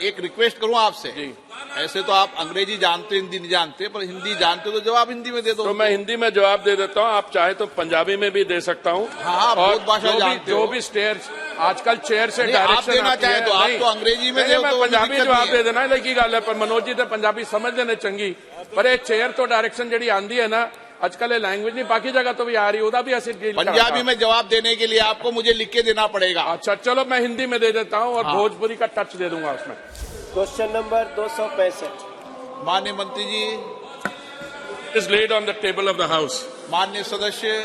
एक रिक्वेस्ट करूं आपसे जी। ऐसे तो आप अंग्रेजी जानते हिंदी नहीं जानते, पर हिंदी जानते तो जवाब हिंदी में दे दो। तो मैं हिंदी में जवाब दे देता हूँ, आप चाहे तो पंजाबी में भी दे सकता हूँ। हाँ, आप बहुत भाषा जानते हो। जो भी स्टेयर आजकल चेयर से आप डायरेक्शन देना चाहे तो आप तो अंग्रेजी में दे, मैं तो पंजाबी जवाब दे देना लगी गल है, पर मनोज जी तो पंजाबी समझ लेने चंगी, पर ये चेयर तो डायरेक्शन जी आंदी है ना आजकल ये लैंग्वेज नहीं बाकी जगह तो भी आ रही है, भी असि पंजाबी में जवाब देने के लिए आपको मुझे लिख के देना पड़ेगा। अच्छा चलो मैं हिंदी में दे देता हूँ और भोजपुरी का टच दे दूंगा उसमें। Question number 265। माननीय मंत्री जी, is laid on the table of the house. माननीय सदस्य।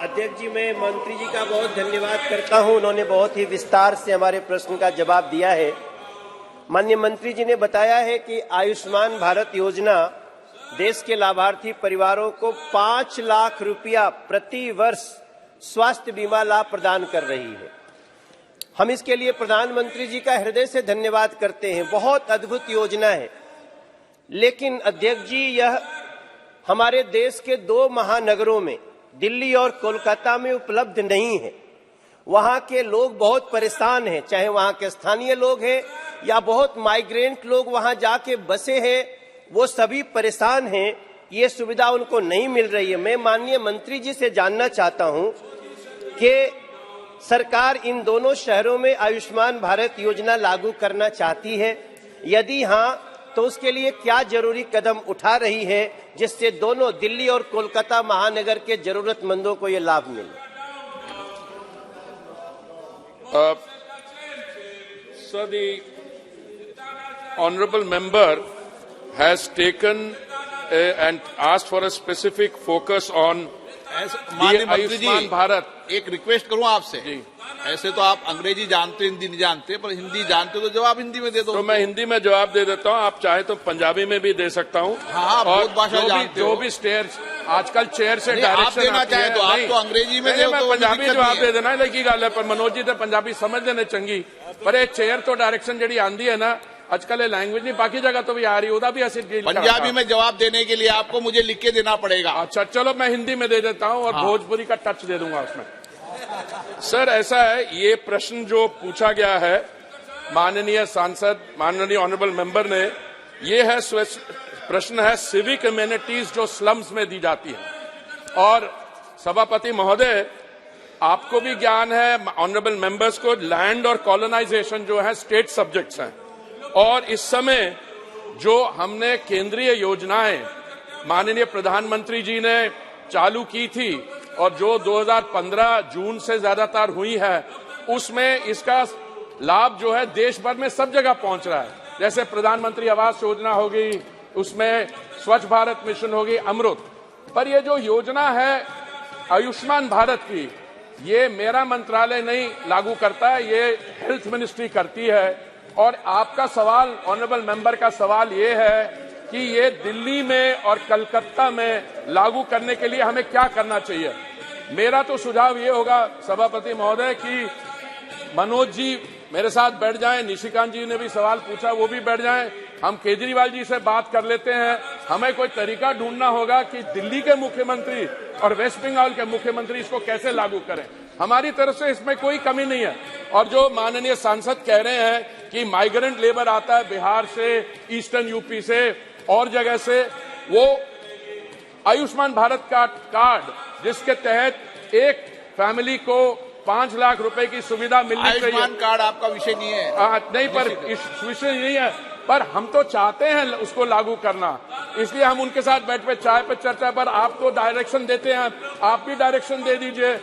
अध्यक्ष जी, मैं मंत्री जी का बहुत धन्यवाद करता हूं, उन्होंने बहुत ही विस्तार से हमारे प्रश्न का जवाब दिया है। माननीय मंत्री जी ने बताया है कि आयुष्मान भारत योजना देश के लाभार्थी परिवारों को 5 लाख रुपया प्रति वर्ष स्वास्थ्य बीमा लाभ प्रदान कर रही है। हम इसके लिए प्रधानमंत्री जी का हृदय से धन्यवाद करते हैं, बहुत अद्भुत योजना है। लेकिन अध्यक्ष जी, यह हमारे देश के 2 महानगरों में दिल्ली और कोलकाता में उपलब्ध नहीं है। वहां के लोग बहुत परेशान हैं, चाहे वहां के स्थानीय लोग हैं या बहुत माइग्रेंट लोग वहां जाके बसे हैं, वो सभी परेशान हैं, ये सुविधा उनको नहीं मिल रही है। मैं माननीय मंत्री जी से जानना चाहता हूं कि सरकार इन दोनों शहरों में आयुष्मान भारत योजना लागू करना चाहती है, यदि हां तो उसके लिए क्या जरूरी कदम उठा रही है जिससे दोनों दिल्ली और कोलकाता महानगर के जरूरतमंदों को ये लाभ मिले। So the honourable member has taken and asked for a specific focus on माननीय मंत्री जी, आयुष्मान भारत। एक रिक्वेस्ट करूं आपसे जी। ऐसे तो आप अंग्रेजी जानते हिंदी नहीं जानते, पर हिंदी जानते तो जवाब हिंदी में दे दो। तो मैं हिंदी में जवाब दे देता हूँ, आप चाहे तो पंजाबी में भी दे सकता हूँ। हाँ, बहुत भाषा जानते हो। जो भी स्टेयर आजकल चेयर से आप डायरेक्शन देना चाहे तो आप तो अंग्रेजी में दे, मैं तो पंजाबी दिक्कत जवाब नहीं है। दे देना लगी गल है, पर मनोज जी तो पंजाबी समझ लेने चंगी, पर ये चेयर तो डायरेक्शन जी आंदी है ना आजकल ये लैंग्वेज नहीं बाकी जगह तो भी आ रही है, भी असि पंजाबी में जवाब देने के लिए आपको मुझे लिख के देना पड़ेगा। अच्छा चलो मैं हिंदी में दे देता हूँ और भोजपुरी का टच दे दूंगा उसमें। सर ऐसा है, ये प्रश्न जो पूछा गया है माननीय सांसद, माननीय ऑनरेबल मेंबर ने, ये है प्रश्न है सिविक इम्यूनिटीज जो स्लम्स में दी जाती है। और सभापति महोदय, आपको भी ज्ञान है, ऑनरेबल मेंबर्स को, लैंड और कॉलोनाइजेशन जो है स्टेट सब्जेक्ट्स हैं, और इस समय जो हमने केंद्रीय योजनाएं माननीय प्रधानमंत्री जी ने चालू की थी और जो 2015 जून से ज्यादातर हुई है, उसमें इसका लाभ जो है देश भर में सब जगह पहुंच रहा है। जैसे प्रधानमंत्री आवास योजना होगी, उसमें स्वच्छ भारत मिशन होगी, अमृत। पर ये जो योजना है आयुष्मान भारत की, ये मेरा मंत्रालय नहीं लागू करता है, ये हेल्थ मिनिस्ट्री करती है। और आपका सवाल, ऑनरेबल मेंबर का सवाल ये है कि ये दिल्ली में और कलकत्ता में लागू करने के लिए हमें क्या करना चाहिए। मेरा तो सुझाव ये होगा सभापति महोदय कि मनोज जी मेरे साथ बैठ जाएं, निशिकांत जी ने भी सवाल पूछा, वो भी बैठ जाएं, हम केजरीवाल जी से बात कर लेते हैं। हमें कोई तरीका ढूंढना होगा कि दिल्ली के मुख्यमंत्री और वेस्ट बंगाल के मुख्यमंत्री इसको कैसे लागू करें। हमारी तरफ से इसमें कोई कमी नहीं है। और जो माननीय सांसद कह रहे हैं कि माइग्रेंट लेबर आता है बिहार से, ईस्टर्न यूपी से और जगह से, वो आयुष्मान भारत का कार्ड जिसके तहत एक फैमिली को 5 लाख रुपए की सुविधा मिलनी चाहिए। आयुष्मान कार्ड आपका विषय नहीं है। नहीं, पर इस विषय नहीं है, पर हम तो चाहते हैं उसको लागू करना, इसलिए हम उनके साथ बैठ पे चाय पे चर्चा, पर आप तो डायरेक्शन देते हैं, आप भी डायरेक्शन दे दीजिए।